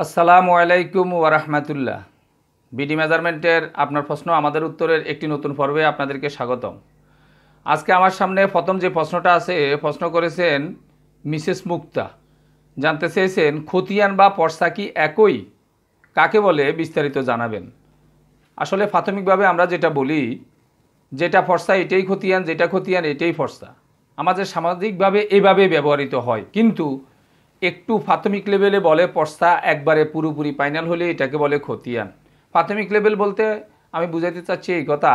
আসসালামু আলাইকুম ওয়া রাহমাতুল্লাহ। বিডি মেজারমেন্টের আপনার প্রশ্ন আমাদের উত্তরের একটি নতুন পর্বে আপনাদেরকে স্বাগতম। আজকে আমার সামনে প্রথম যে প্রশ্নটা আছে, প্রশ্ন করেছেন মিসেস মুক্তা। জানতে চেয়েছেন খতিয়ান বা পর্সা কি একই, কাকে বলে বিস্তারিত জানাবেন। আসলে প্রাথমিকভাবে আমরা যেটা বলি, যেটা ফর্সা এটাই খতিয়ান, যেটা খতিয়ান এটাই ফর্সা। আমাদের সামাজিকভাবে এভাবে ব্যবহৃত হয়, কিন্তু একটু প্রাথমিক লেভেলে বলে পর্সা, একবারে পুরোপুরি ফাইনাল হলে এটাকে বলে খতিয়ান। প্রাথমিক লেভেল বলতে আমি বুঝাতে চাচ্ছি এই কথা,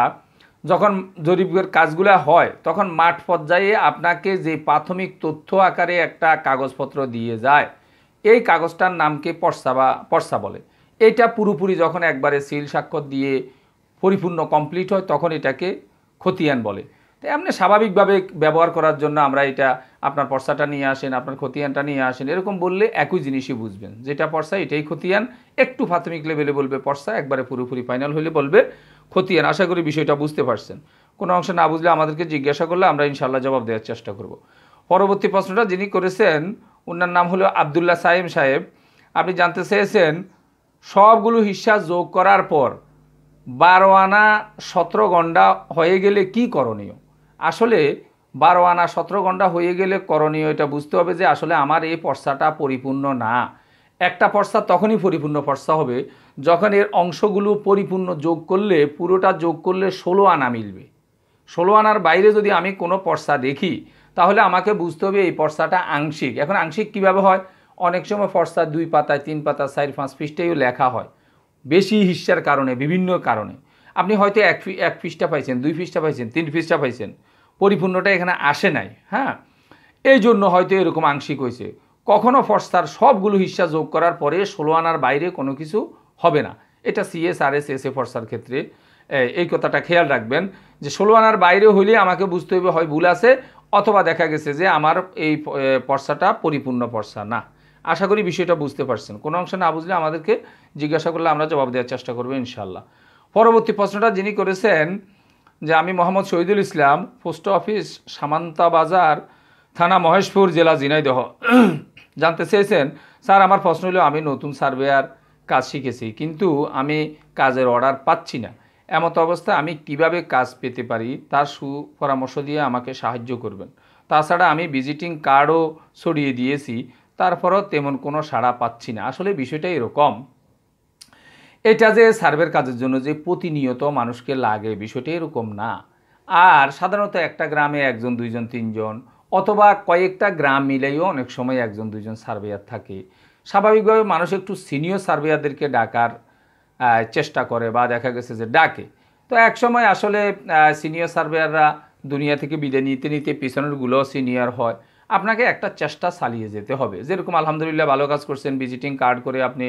যখন জরিপের কাজগুলো হয় তখন মাঠ পর্যায়ে আপনাকে যে প্রাথমিক তথ্য আকারে একটা কাগজপত্র দিয়ে যায়, এই কাগজটার নামকে পর্সা বলে। এটা পুরোপুরি যখন একবারে সিল স্বাক্ষর দিয়ে পরিপূর্ণ কমপ্লিট হয় তখন এটাকে খতিয়ান বলে। তাই আপনি স্বাভাবিকভাবে ব্যবহার করার জন্য আমরা এটা আপনার পর্সাটা নিয়ে আসেন, আপনার খতিয়ানটা নিয়ে আসেন, এরকম বললে একই জিনিসই বুঝবেন। যেটা পর্সা এটাই খতিয়ান, একটু প্রাথমিক লেভেলে বলবে পর্সা, একবারে পুরোপুরি ফাইনাল হলে বলবে খতিয়ান। আশা করি বিষয়টা বুঝতে পারছেন। কোনো অংশ না বুঝলে আমাদেরকে জিজ্ঞাসা করলে আমরা ইনশাল্লাহ জবাব দেওয়ার চেষ্টা করব। পরবর্তী প্রশ্নটা যিনি করেছেন ওনার নাম হলো আবদুল্লাহ সাইম সাহেব। আপনি জানতে চেয়েছেন সবগুলো হিস্সা যোগ করার পর 12 আনা 17 গন্ডা হয়ে গেলে কি করণীয়। আসলে 12 আনা 17 গন্ডা হয়ে গেলে করণীয় এটা বুঝতে হবে যে আসলে আমার এই পর্সাটা পরিপূর্ণ না। একটা পর্সা তখনই পরিপূর্ণ পর্সা হবে যখন এর অংশগুলো পরিপূর্ণ যোগ করলে, পুরোটা যোগ করলে 16 আনা মিলবে। 16 আনার বাইরে যদি আমি কোনো পর্সা দেখি তাহলে আমাকে বুঝতে হবে এই পর্সাটা আংশিক। এখন আংশিক কিভাবে হয়? অনেক সময় পর্সা 2 পাতায় 3 পাতা 4-5 পৃষ্ঠায়ও লেখা হয়, বেশি হিস্সার কারণে, বিভিন্ন কারণে। আপনি হয়তো এক পৃষ্ঠা পাইছেন, 2 পৃষ্ঠা পাইছেন, 3 পৃষ্ঠা পাইছেন, পরিপূর্ণটা এখানে আসে নাই। হ্যাঁ, এই জন্য হয়তো এরকম আংশিক হয়েছে। কখনও ফর্সার সবগুলো হিস্সা যোগ করার পরে 16 আনার বাইরে কোনো কিছু হবে না। এটা সিএস আর এস এস এ ফর্সার ক্ষেত্রে এই কথাটা খেয়াল রাখবেন যে 16 আনার বাইরে হইলে আমাকে বুঝতে হবে হয় ভুল আছে, অথবা দেখা গেছে যে আমার এই পর্সাটা পরিপূর্ণ পর্সা না। আশা করি বিষয়টা বুঝতে পারছেন। কোনো অংশ না বুঝলে আমাদেরকে জিজ্ঞাসা করলে আমরা জবাব দেওয়ার চেষ্টা করবো ইনশাল্লাহ। পরবর্তী প্রশ্নটা যিনি করেছেন যে আমি মোহাম্মদ শহীদুল ইসলাম, পোস্ট অফিস সামান্তা বাজার, থানা মহেশপুর, জেলা ঝিনাইদহ। জানতে চেয়েছেন স্যার আমার প্রশ্ন হলো আমি নতুন সার্ভেয়ার কাজ শিখেছি, কিন্তু আমি কাজের অর্ডার পাচ্ছি না। এমত অবস্থায় আমি কিভাবে কাজ পেতে পারি তার সুপরামর্শ দিয়ে আমাকে সাহায্য করবেন। তাছাড়া আমি ভিজিটিং কার্ডও ছড়িয়ে দিয়েছি, তারপরও তেমন কোনো সাড়া পাচ্ছি না। আসলে বিষয়টা এরকম, এটা যে সার্ভের কাজের জন্য যে প্রতিনিয়ত মানুষকে লাগে বিষয়টা এরকম না। আর সাধারণত একটা গ্রামে 1 2 3 জন অথবা কয়েকটা গ্রাম মিলেও অনেক সময় 1 2 সার্ভেয়ার থাকে। স্বাভাবিকভাবে মানুষ একটু সিনিয়র সার্ভেয়ারদেরকে ডাকার চেষ্টা করে বা দেখা গেছে যে ডাকে। তো এক সময় আসলে সিনিয়র সার্ভেয়াররা দুনিয়া থেকে বিদায় নিতে নিতে পিছনেরগুলো সিনিয়র হয়। আপনাকে একটা চেষ্টা চালিয়ে যেতে হবে। যেরকম আলহামদুলিল্লাহ ভালো কাজ করছেন, ভিজিটিং কার্ড করে আপনি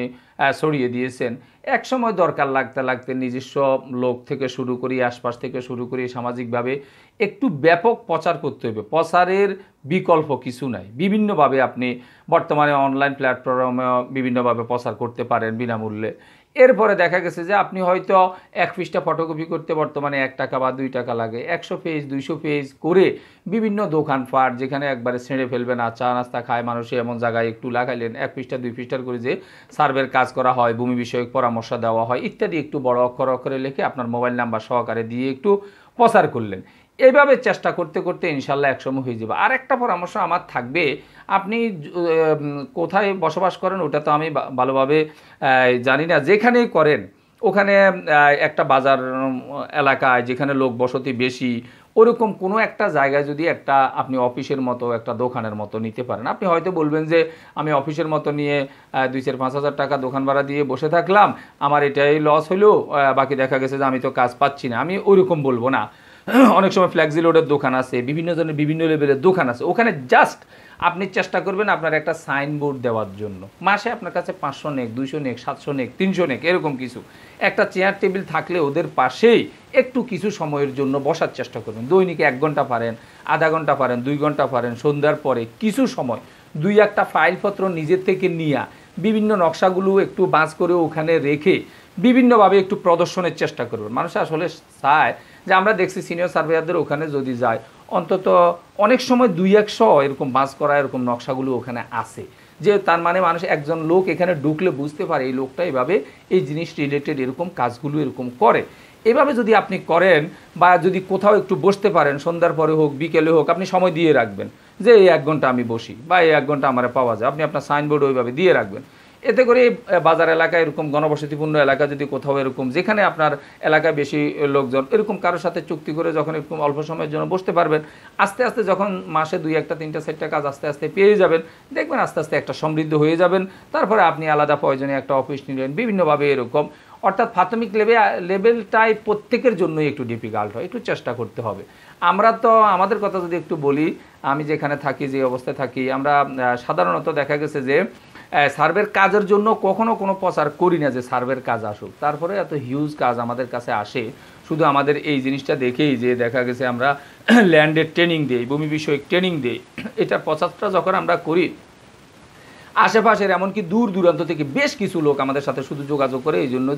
ছড়িয়ে দিয়েছেন। এক সময় দরকার লাগতে লাগতে নিজস্ব লোক থেকে শুরু করি, আশপাশ থেকে শুরু করি, সামাজিকভাবে একটু ব্যাপক প্রচার করতে হবে। প্রচারের বিকল্প কিছু নাই। বিভিন্নভাবে আপনি বর্তমানে অনলাইন প্ল্যাটফর্মে বিভিন্নভাবে প্রচার করতে পারেন বিনামূল্যে। এরপরে দেখা গেছে যে আপনি হয়তো 1 পৃষ্ঠা ফটোকপি করতে বর্তমানে 1 টাকা বা 2 টাকা লাগে। 100 পেজ 200 পেজ করে বিভিন্ন দোকানপাট যেখানে একবারে ছেড়ে ফেলবেন, আর চা নাস্তা খায় মানুষে, এমন জায়গায় একটু লাগাইলেন। 1 পৃষ্ঠা 2 পৃষ্ঠার করে যে সার্ভের কাজ করা হয়, ভূমি বিষয়ক পরামর্শ দেওয়া হয় ইত্যাদি একটু বড় অক্ষরে লিখে আপনার মোবাইল নাম্বার সহকারে দিয়ে একটু প্রচার করলেন। এইভাবে চেষ্টা করতে করতে ইনশাল্লাহ একসময় হয়ে যাবে। আর একটা পরামর্শ আমার থাকবে, আপনি কোথায় বসবাস করেন ওটা তো আমি ভালোভাবে জানি না, যেখানেই করেন ওখানে একটা বাজার এলাকায় যেখানে লোক বসতি বেশি, ওরকম কোনো একটা জায়গায় যদি একটা আপনি অফিসের মতো একটা দোকানের মতো নিতে পারেন। আপনি হয়তো বলবেন যে আমি অফিসের মতো নিয়ে 2-4-5 হাজার টাকা দোকান ভাড়া দিয়ে বসে থাকলাম, আমার এটাই লস হলো, বাকি দেখা গেছে যে আমি তো কাজ পাচ্ছি না। আমি ওইরকম বলবো না। অনেক সময় ফ্ল্যাক্সি লোডের দোকান আছে, বিভিন্ন ধরনের বিভিন্ন লেভেলের দোকান আছে, ওখানে জাস্ট আপনি চেষ্টা করবেন আপনার একটা সাইনবোর্ড দেওয়ার জন্য। মাসে আপনার কাছে 500 নেক, 200 নেক, 700 নেক, 300 নেক এরকম কিছু একটা চেয়ার টেবিল থাকলে ওদের পাশেই একটু কিছু সময়ের জন্য বসার চেষ্টা করবেন। দৈনিক 1 ঘন্টা পারেন, আধা ঘন্টা পারেন, 2 ঘন্টা পারেন, সন্ধ্যার পরে কিছু সময় 2-1টা ফাইলপত্র নিজের থেকে নিয়ে বিভিন্ন নকশাগুলো একটু বাঁচ করে ওখানে রেখে বিভিন্নভাবে একটু প্রদর্শনের চেষ্টা করবেন। মানুষ আসলে চায় যে, আমরা দেখছি সিনিয়র সার্ভেয়ারদের ওখানে যদি যায় অন্তত অনেক সময় 2-100 এরকম বাঁচ করা এরকম নকশাগুলো ওখানে আছে, যে তার মানে মানুষ একজন লোক এখানে ঢুকলে বুঝতে পারে এই লোকটা এভাবে এই জিনিস রিলেটেড এরকম কাজগুলো এরকম করে। এভাবে যদি আপনি করেন বা যদি কোথাও একটু বসতে পারেন, সন্ধ্যার পরে হোক বিকেলে হোক, আপনি সময় দিয়ে রাখবেন যে এই 1 ঘন্টা আমি বসি বা এই 1 ঘন্টা আমার পাওয়া যায়, আপনি আপনার সাইনবোর্ড ওইভাবে দিয়ে রাখবেন। এতে করে বাজার এলাকায় এরকম ঘনবসতিপূর্ণ এলাকা যদি কোথাও এরকম যেখানে আপনার এলাকায় বেশি লোকজন এরকম কারোর সাথে চুক্তি করে যখন এরকম অল্প সময়ের জন্য বসতে পারবেন, আস্তে আস্তে যখন মাসে 2 একটা 3টা 4টা কাজ আস্তে আস্তে পেয়ে যাবেন, দেখবেন আস্তে আস্তে একটা সমৃদ্ধ হয়ে যাবেন। তারপরে আপনি আলাদা প্রয়োজনে একটা অফিস নিলেন বিভিন্নভাবে এরকম। অর্থাৎ প্রাথমিক লেভেলটাই প্রত্যেকের জন্যই একটু ডিফিকাল্ট হয়, একটু চেষ্টা করতে হবে। আমরা তো আমাদের কথা যদি একটু বলি, আমি যেখানে থাকি যে অবস্থায় থাকি, আমরা সাধারণত দেখা গেছে যে সার্ভের কাজের জন্য কখনো কোনো প্রচার করি না যে সার্ভের কাজ আসুক। তারপরে এত হিউজ কাজ আমাদের কাছে আসে শুধু আমাদের এই জিনিসটা দেখেই, যে দেখা গেছে আমরা ল্যান্ডের ট্রেনিং দিই, ভূমি বিষয়ক ট্রেনিং দিই, এটা প্রচারটা যখন আমরা করি আশেপাশের এমনকি দূর দূরান্ত থেকে বেশ কিছু লোক আমাদের সাথে শুধু যোগাযোগ করে এই জন্য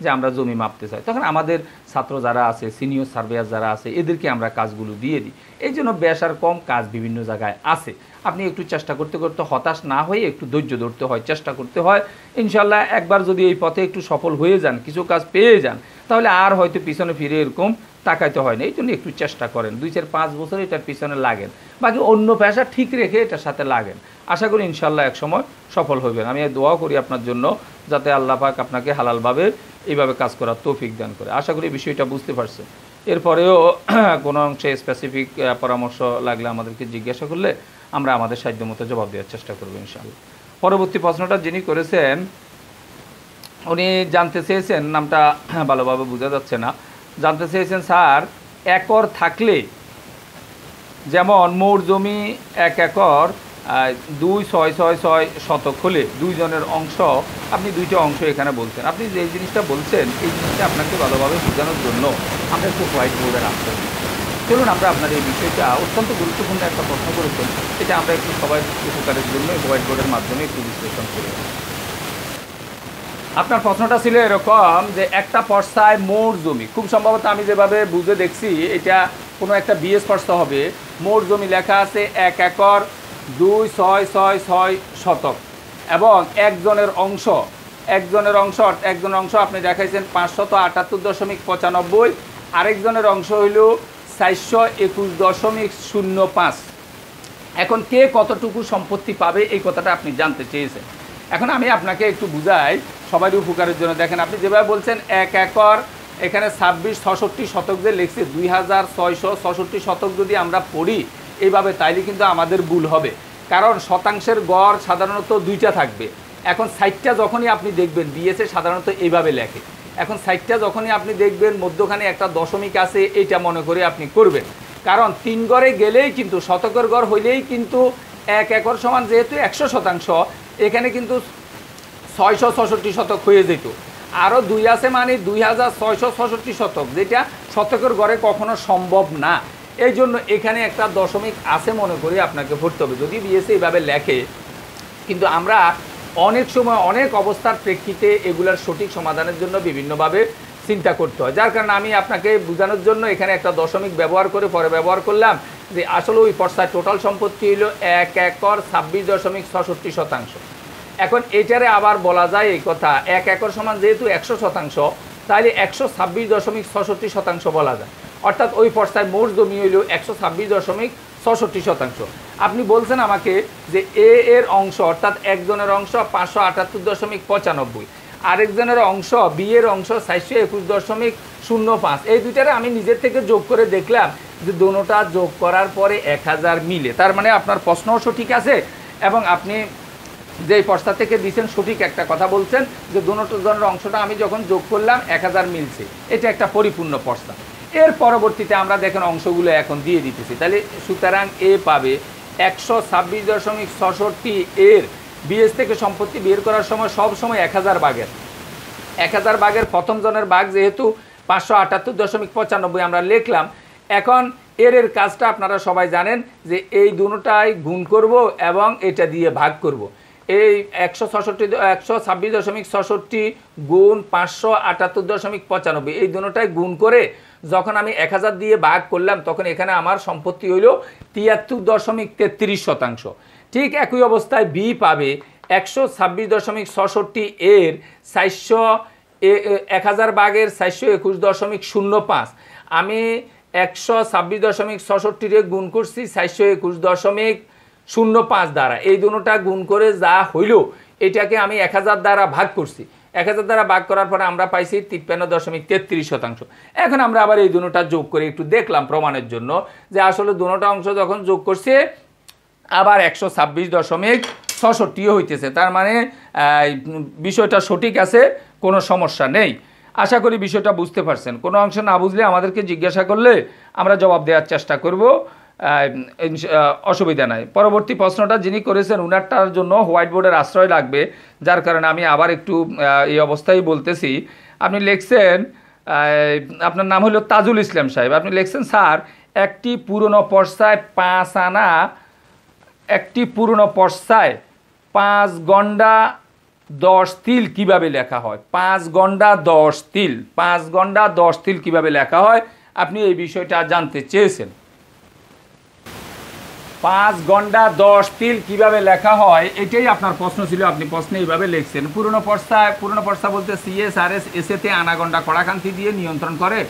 যে আমরা জমি মাপতে চাই, তখন আমাদের ছাত্র যারা আছে, সিনিয়র সার্ভেয়ার যারা আছে, এদেরকে আমরা কাজগুলো দিয়ে দিই। এই জন্য বেশ আর কম কাজ বিভিন্ন জায়গায় আছে। আপনি একটু চেষ্টা করতে করতে হতাশ না হয়ে একটু ধৈর্য ধরতে হয়, চেষ্টা করতে হয়। ইনশাল্লাহ একবার যদি এই পথে একটু সফল হয়ে যান, কিছু কাজ পেয়ে যান, তাহলে আর হয়তো পিছনে ফিরে এরকম তাকাইতে হয় না। এই জন্য একটু চেষ্টা করেন, 2-4-5 বছর এটার পিছনে লাগেন, বাকি অন্য পেশা ঠিক রেখে এটার সাথে লাগেন। আশা করি ইনশাল্লাহ এক সময় সফল হইবেন। আমি দোয়া করি আপনার জন্য, যাতে আল্লাহ পাক আপনাকে হালালভাবে এইভাবে কাজ করার তৌফিক দান করে। আশা করি বিষয়টা বুঝতে পারছেন। এরপরেও কোনো অংশে স্পেসিফিক পরামর্শ লাগলে আমাদেরকে জিজ্ঞাসা করলে আমরা আমাদের সাধ্য মতো জবাব দেওয়ার চেষ্টা করবো ইনশাআল্লাহ। পরবর্তী প্রশ্নটা যিনি করেছেন উনি জানতে চেয়েছেন, নামটা ভালোভাবে বোঝা যাচ্ছে না, জানতে চেয়েছেন স্যার, একর থাকলে যেমন মোট জমি 1 একর 2.666 শতক হলে 2 জনের অংশ, আপনি 2টা অংশ এখানে বলছেন, আপনি যে জিনিসটা বলছেন এই জিনিসটা আপনাকে ভালোভাবে বোঝানোর জন্য আমরা একটু হোয়াইট বোর্ডে রাখতে হবে। চলুন আমরা আপনার এই বিষয়টা অত্যন্ত গুরুত্বপূর্ণ একটা প্রশ্ন করেছেন, এটা আমরা একটু সবাই উপকারের জন্য হোয়াইট বোর্ডের মাধ্যমে একটু বিশ্লেষণ করি। আপনার প্রশ্নটা ছিল এরকম যে একটা পর্সায় মোট জমি, খুব সম্ভবত আমি যেভাবে বুঝে দেখছি এটা কোনো একটা বিএস পর্সা হবে, মোট জমি লেখা আছে 1 একর 2.666 শতক এবং একজনের অংশ আপনি দেখাইছেন 578.95, আরেকজনের অংশ হইল 421.05। এখন কে কতটুকু সম্পত্তি পাবে এই কথাটা আপনি জানতে চেয়েছেন। এখন আমি আপনাকে একটু বুঝাই সবারই উপকারের জন্য। দেখেন আপনি যেভাবে বলছেন 1 একর, এখানে 2666 শতক যে লিখছি, 2666 শতক যদি আমরা পড়ি এইভাবে তাইলে কিন্তু আমাদের ভুল হবে, কারণ শতাংশের গড় সাধারণত 2টা থাকবে। এখন 60টা যখনই আপনি দেখবেন বিএসএ সাধারণত এইভাবে লেখে, এখন 60টা যখনই আপনি দেখবেন মধ্যখানে একটা দশমিক আছে, এইটা মনে করে আপনি করবেন, কারণ 3 গড়ে গেলেই কিন্তু শতকের গড় হইলেই কিন্তু 1 একর সমান যেহেতু 100%, এখানে কিন্তু 666 শতক হয়ে যেত, আরও 2 আছে মানে 2666 শতক, যেটা শতকের গড়ে কখনো সম্ভব না। এই জন্য এখানে একটা দশমিক আছে মনে করে আপনাকে ভরতে হবে, যদি বিএসএ এইভাবে লেখে। কিন্তু আমরা অনেক সময় অনেক অবস্থার প্রেক্ষিতে এগুলার সঠিক সমাধানের জন্য বিভিন্নভাবে চিন্তা করতে হয়, যার কারণে আমি আপনাকে বোঝানোর জন্য এখানে একটা দশমিক ব্যবহার করে পরে ব্যবহার করলাম যে আসলে ওই পর্সায় টোটাল সম্পত্তি হলো 1 একর 26.66 শতাংশ। এখন এটারে আবার বলা যায় এই কথা, 1 একর সমান যেহেতু 100%, তাহলে 126.66 শতাংশ বলা যায়, অর্থাৎ ওই পর্সায় মোট জমি হইল 126.66 শতাংশ। আপনি বলছেন আমাকে যে এ এর অংশ অর্থাৎ একজনের অংশ 578.95, আরেকজনের অংশ বি এর অংশ 421.05। এই দুইটারে আমি নিজের থেকে যোগ করে দেখলাম যে দোনোটা যোগ করার পরে 1000 মিলে, তার মানে আপনার প্রশ্নও সঠিক আছে এবং আপনি যে পর্সা থেকে দিয়েছেন সঠিক একটা কথা বলছেন যে দোনোজনের অংশটা আমি যখন যোগ করলাম 1000 মিলছে, এটা একটা পরিপূর্ণ পর্সা। এর পরবর্তীতে আমরা দেখেন অংশগুলো এখন দিয়ে দিতেছি, তাহলে সুতরাং এ পাবে 126.66 এর বিএস থেকে সম্পত্তি বের করার সময় সব সময় 1000 ভাগের প্রথম জনের ভাগ যেহেতু 578.95 আমরা লিখলাম। এখন এর কাজটা আপনারা সবাই জানেন যে এই দুটোটাই গুণ করব এবং এটা দিয়ে ভাগ করব। এই 126.66 গুণ 578.95 এই দুটোটাই গুণ করে যখন আমি 1000 দিয়ে ভাগ করলাম তখন এখানে আমার সম্পত্তি হইল 73.33 শতাংশ। ঠিক একই অবস্থায় বি পাবে 126.66 এর 1000 ভাগের 421.05। আমি 126.66 রে গুণ করছি 421.05 দ্বারা, এই দুটোটা গুণ করে যা হইল এটাকে আমি 1000 দ্বারা ভাগ করছি। 1000 দ্বারা ভাগ করার পরে আমরা পাইছি 53.33%। এখন আমরা আবার এই দুটোটা যোগ করে একটু দেখলাম প্রমাণের জন্য যে আসলে দুটোটা অংশ যখন যোগ করছে আবার 126.66 হইতেছে, তার মানে বিষয়টা সঠিক আছে, কোনো সমস্যা নেই। আশা করি বিষয়টা বুঝতে পারছেন। কোনো অংশ না বুঝলে আমাদেরকে জিজ্ঞাসা করলে আমরা জবাব দেওয়ার চেষ্টা করব, অসুবিধা নাই। পরবর্তী প্রশ্নটা যিনি করেছেন উনারটার জন্য হোয়াইট বোর্ডের আশ্রয় লাগবে, যার কারণে আমি আবার একটু এই অবস্থায় বলতেছি। আপনি লিখছেন, আপনার নাম হলো তাজুল ইসলাম সাহেব। আপনি লিখছেন, স্যার একটি পুরনো পর্সায় 5 আনা, একটি পুরনো পর্সায় 5 গন্ডা 10 তিল কিভাবে লেখা হয়? 5 গন্ডা 10 তিল, 5 গন্ডা 10 তিল কিভাবে লেখা হয় আপনি এই বিষয়টা জানতে চেয়েছেন। 5 গন্ডা 10 তিল কিভাবে লেখা হয় এটাই আপনার প্রশ্ন ছিল, আপনি প্রশ্নে এইভাবে লিখছেন। পুরনো পর্সা বলতে CSRS এসেতে আনা গন্ডা কড়াকান্তি দিয়ে নিয়ন্ত্রণ করে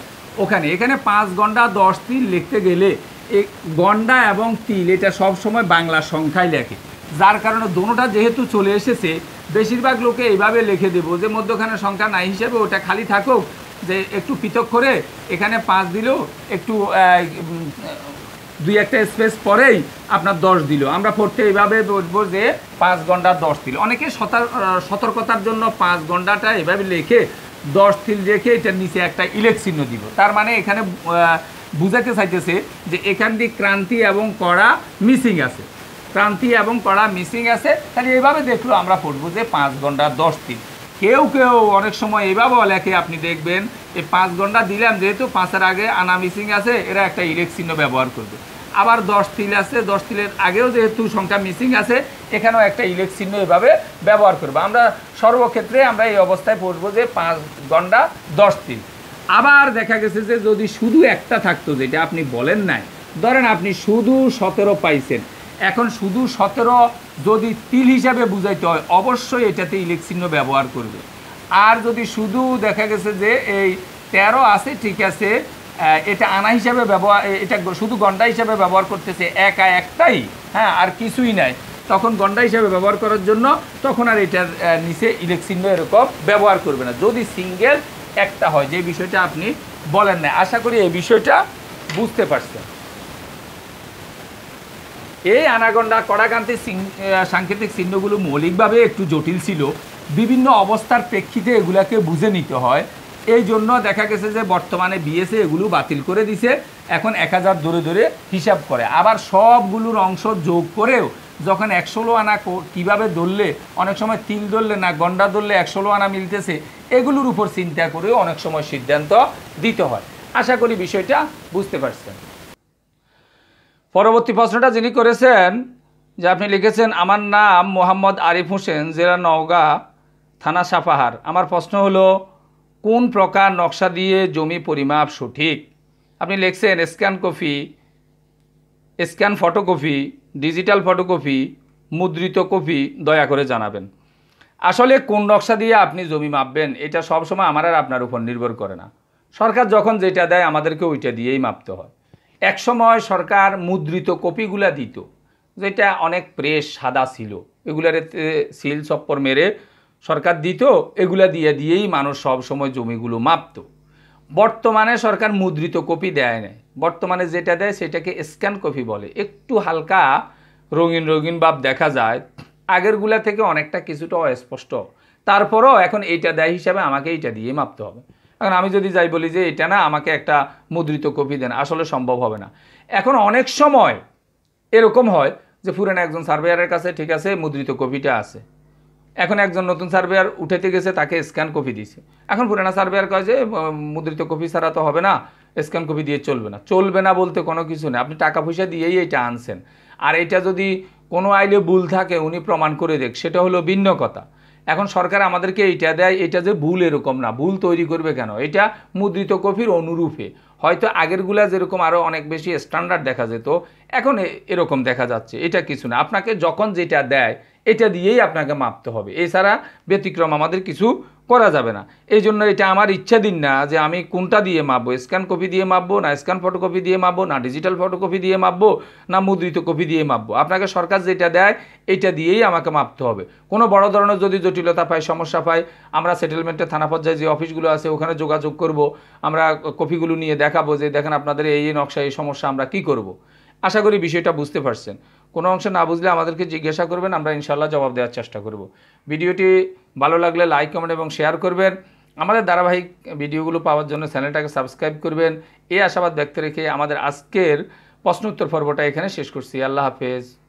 ওখানে। এখানে 5 গন্ডা 10 তিল লিখতে গেলে এই গন্ডা এবং তিল এটা সবসময় বাংলা সংখ্যায় লেখে, যার কারণে দোনোটা যেহেতু চলে এসেছে বেশিরভাগ লোকে এইভাবে লিখে দেবো যে মধ্যখানে সংখ্যা নাই হিসাবে ওটা খালি থাকুক, যে একটু পৃথক করে এখানে 5 দিল, একটু 2-1টা স্পেস পরেই আপনার 10 দিল। আমরা পড়তে এইভাবে বলবো যে 5 গন্ডা 10 তিল। অনেকে সতর্কতার জন্য 5 গন্ডাটা এভাবে লিখে 10 তিল রেখে এটার নিচে একটা ইলেক চিহ্ন দিব, তার মানে এখানে বুঝাতে চাইতেছে যে এখান দিয়ে ক্রান্তি এবং কড়া মিসিং আছে, ক্রান্তি এবং কড়া মিসিং আছে। তাহলে এইভাবে দেখলো আমরা পড়বো যে 5 গন্ডা 10 তিল। কেউ অনেক সময় এইভাবেও লেখে, আপনি দেখবেন এই 5 গন্ডা দিলাম যেহেতু 5-এর আগে আনা মিসিং আছে, এরা একটা ইলেক চিহ্ন ব্যবহার করবে। আবার 10 তিল আছে, 10 তিলের আগেও যেহেতু সংখ্যা মিসিং আছে এখানেও একটা ইলেক চিহ্ন এভাবে ব্যবহার করবো। আমরা সর্বক্ষেত্রে আমরা এই অবস্থায় পড়বো যে 5 গন্ডা 10 তিল। আবার দেখা গেছে যে যদি শুধু একটা থাকতো, যেটা আপনি বলেন নাই, ধরেন আপনি শুধু 17 পাইছেন, এখন শুধু 17 যদি তিল হিসাবে বুঝাইতে হয় অবশ্যই এটাতে ইলেক চিহ্ন ব্যবহার করবে। আর যদি শুধু দেখা গেছে যে এই 13 আছে, ঠিক আছে, এটা আনা হিসাবে ব্যবহার, এটা শুধু গন্ডা হিসাবে ব্যবহার করতেছে, একটাই, হ্যাঁ, আর কিছুই নাই, তখন গন্ডা হিসাবে ব্যবহার করার জন্য তখন আর এটার নিচে ইলেক চিহ্ন এরকম ব্যবহার করবে না যদি সিঙ্গেল একটা হয়, যে বিষয়টা আপনি বলেন না। আশা করি এই বিষয়টা বুঝতে পারছেন। এই আনাগন্ডা কড়াকান্তি সাংকেতিক চিহ্নগুলো মৌলিকভাবে একটু জটিল ছিল, বিভিন্ন অবস্থার প্রেক্ষিতে এগুলাকে বুঝে নিতে হয়। এই জন্য দেখা গেছে যে বর্তমানে বিএসএ এগুলো বাতিল করে দিছে, এখন 1000 ধরে ধরে হিসাব করে। আবার সবগুলোর অংশ যোগ করেও যখন 116 আনা কীভাবে ধরলে, অনেক সময় তিল ধরলে না গন্ডা ধরলে 116 আনা মিলতেছে, এগুলোর উপর চিন্তা করেও অনেক সময় সিদ্ধান্ত দিতে হয়। আশা করি বিষয়টা বুঝতে পারছেন। পরবর্তী প্রশ্নটা যিনি করেছেন, যে আপনি লিখেছেন, আমার নাম মোহাম্মদ আরিফ হোসেন, জেলা নওগাঁ, থানা সাপাহার। আমার প্রশ্ন হলো কোন প্রকার নকশা দিয়ে জমি পরিমাপ সঠিক? আপনি লিখছেন স্ক্যান ফটোকপি, ডিজিটাল ফটোকপি, মুদ্রিত কপি, দয়া করে জানাবেন। আসলে কোন নকশা দিয়ে আপনি জমি মাপবেন এটা সবসময় আমার আর আপনার উপর নির্ভর করে না। সরকার যখন যেটা দেয় আমাদেরকে ওইটা দিয়েই মাপতে হয়। এক সময় সরকার মুদ্রিত কপিগুলা দিত, যেটা অনেক প্রেস সাদা ছিল, এগুলার সিল চপ্পর মেরে সরকার দিত, এগুলা দিয়েই মানুষ সব সময় জমিগুলো মাপত। বর্তমানে সরকার মুদ্রিত কপি দেয় না, বর্তমানে যেটা দেয় সেটাকে স্ক্যান কপি বলে। একটু হালকা রঙিন ভাব দেখা যায়, আগেরগুলা থেকে অনেকটা কিছুটা অস্পষ্ট, তারপরও এখন এইটা দেয় হিসাবে আমাকে এইটা দিয়ে মাপতে হবে। এখন আমি যদি যাই বলি যে এটা না, আমাকে একটা মুদ্রিত কপি দেন, আসলে সম্ভব হবে না। এখন অনেক সময় এরকম হয় যে পুরানো একজন সার্ভেয়ারের কাছে ঠিক আছে মুদ্রিত কপিটা আছে, এখন একজন নতুন সার্ভেয়ার উঠাইতে গেছে, তাকে স্ক্যান কপি দিছে। এখন পুরানা সার্ভেয়ার কয় যে মুদ্রিত কপি ছাড়া তো হবে না, স্ক্যান কপি দিয়ে চলবে না বলতে কোনো কিছু নেই, আপনি টাকা পয়সা দিয়েই এটা আনছেন। আর এটা যদি কোনো আইলে ভুল থাকে উনি প্রমাণ করে দেখ, সেটা হলো ভিন্ন কথা। এখন সরকার আমাদেরকে এইটা দেয়, এটা যে ভুল এরকম না, ভুল তৈরি করবে কেন? এটা মুদ্রিত কপির অনুরূপে, হয়তো আগেরগুলা যেরকম আরও অনেক বেশি স্ট্যান্ডার্ড দেখা যেত, এখন এরকম দেখা যাচ্ছে। এটা কিছু না, আপনাকে যখন যেটা দেয় এটা দিয়েই আপনাকে মাপতে হবে, এছাড়া ব্যতিক্রম আমাদের কিছু করা যাবে না। এই জন্য এটা আমার ইচ্ছাধীন না যে আমি কোনটা দিয়ে মাপবো, স্ক্যান কপি দিয়ে মাপবো না স্ক্যান ফটোকপি দিয়ে মাপবো না ডিজিটাল ফটোকপি দিয়ে মাপবো না মুদ্রিত কপি দিয়ে মাপবো। আপনাকে সরকার যেটা দেয় এটা দিয়েই আমাকে মাপতে হবে। কোনো বড় ধরনের যদি জটিলতা পাই, সমস্যা পাই, আমরা সেটেলমেন্টে থানা পর্যায়ে যে অফিসগুলো আছে ওখানে যোগাযোগ করব, আমরা কপিগুলো নিয়ে দেখাবো যে দেখেন আপনাদের এই নকশা এই সমস্যা, আমরা কি করব। আশা করি বিষয়টা বুঝতে পারছেন। কোনো অংশে না বুঝলে আমাদেরকে জিজ্ঞাসা করবেন, আমরা ইনশাল্লাহ জবাব দেওয়ার চেষ্টা করব। ভিডিওটি ভালো লাগলে লাইক কমেন্ট এবং শেয়ার করবেন। আমাদের ধারাবাহিক ভিডিওগুলো পাওয়ার জন্য চ্যানেলটাকে সাবস্ক্রাইব করবেন। এই আশাবাদ ব্যক্ত রেখে আমাদের আজকের প্রশ্নোত্তর পর্বটা এখানে শেষ করছি। আল্লাহ হাফেজ।